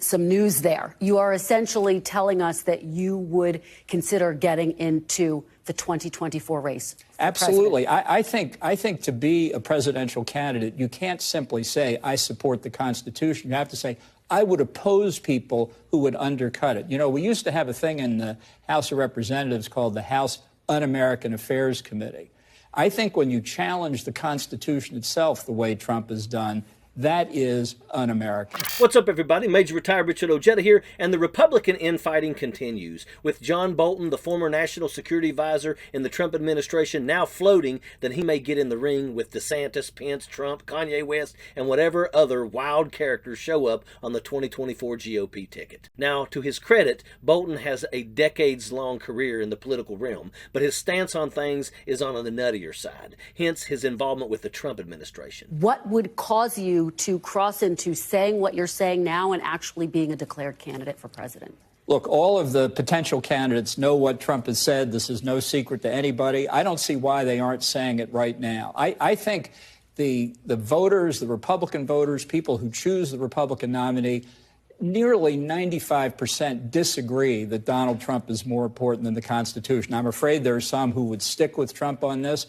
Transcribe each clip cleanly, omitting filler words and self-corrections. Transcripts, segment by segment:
some news there. You are essentially telling us that you would consider getting into the 2024 race. Absolutely. I think to be a presidential candidate, you can't simply say, I support the Constitution. You have to say, I would oppose people who would undercut it. You know, we used to have a thing in the House of Representatives called the House Un-American Affairs Committee. I think when you challenge the Constitution itself the way Trump has done, that is un-American. What's up, everybody? Major Retired Richard Ojeda here, and the Republican infighting continues, with John Bolton, the former national security advisor in the Trump administration, now floating that he may get in the ring with DeSantis, Pence, Trump, Kanye West, and whatever other wild characters show up on the 2024 GOP ticket. Now, to his credit, Bolton has a decades-long career in the political realm, but his stance on things is on the nuttier side, hence his involvement with the Trump administration. What would cause you to cross into saying what you're saying now and actually being a declared candidate for president? Look, all of the potential candidates know what Trump has said. This is no secret to anybody. I don't see why they aren't saying it right now. I think the voters, the Republican voters, people who choose the Republican nominee, nearly 95% disagree that Donald Trump is more important than the Constitution. I'm afraid there are some who would stick with Trump on this.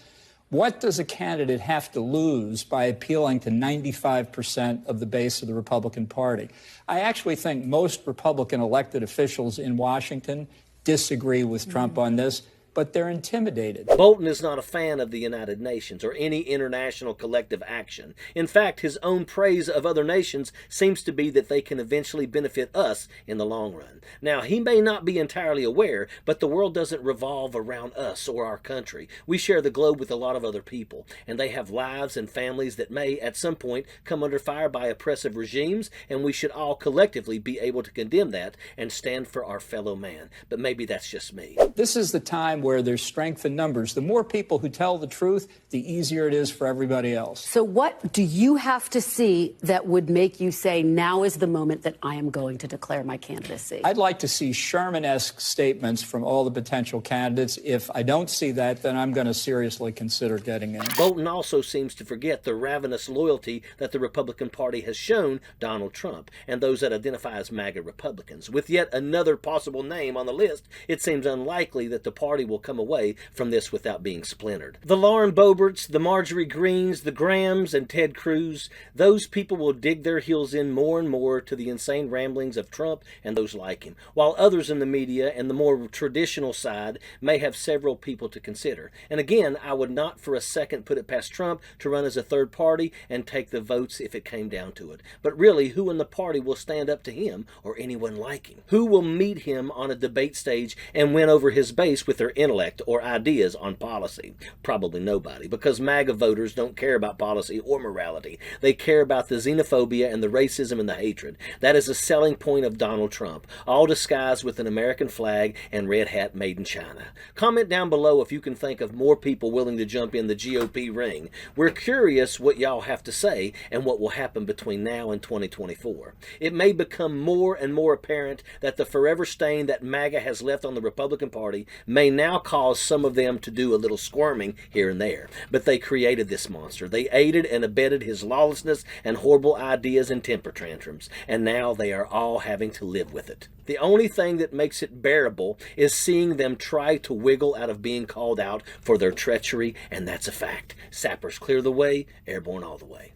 What does a candidate have to lose by appealing to 95% of the base of the Republican Party? I actually think most Republican elected officials in Washington disagree with Trump on this, but they're intimidated. Bolton is not a fan of the United Nations or any international collective action. In fact, his own praise of other nations seems to be that they can eventually benefit us in the long run. Now, he may not be entirely aware, but the world doesn't revolve around us or our country. We share the globe with a lot of other people, and they have lives and families that may, at some point, come under fire by oppressive regimes, and we should all collectively be able to condemn that and stand for our fellow man. But maybe that's just me. This is the time where there's strength in numbers. The more people who tell the truth, the easier it is for everybody else. So what do you have to see that would make you say, now is the moment that I am going to declare my candidacy? I'd like to see Sherman-esque statements from all the potential candidates. If I don't see that, then I'm going to seriously consider getting in. Bolton also seems to forget the ravenous loyalty that the Republican Party has shown Donald Trump and those that identify as MAGA Republicans. With yet another possible name on the list, it seems unlikely that the party will come away from this without being splintered. The Lauren Boeberts, the Marjorie Greens, the Grahams, and Ted Cruz, those people will dig their heels in more and more to the insane ramblings of Trump and those like him, while others in the media and the more traditional side may have several people to consider. And again, I would not for a second put it past Trump to run as a third party and take the votes if it came down to it. But really, who in the party will stand up to him or anyone like him? Who will meet him on a debate stage and win over his base with their intellect or ideas on policy? Probably nobody, because MAGA voters don't care about policy or morality. They care about the xenophobia and the racism and the hatred. That is a selling point of Donald Trump, all disguised with an American flag and red hat made in China. Comment down below if you can think of more people willing to jump in the GOP ring. We're curious what y'all have to say and what will happen between now and 2024. It may become more and more apparent that the forever stain that MAGA has left on the Republican Party may now cause some of them to do a little squirming here and there. But they created this monster. They aided and abetted his lawlessness and horrible ideas and temper tantrums. And now they are all having to live with it. The only thing that makes it bearable is seeing them try to wiggle out of being called out for their treachery, and that's a fact. Sappers clear the way, airborne all the way.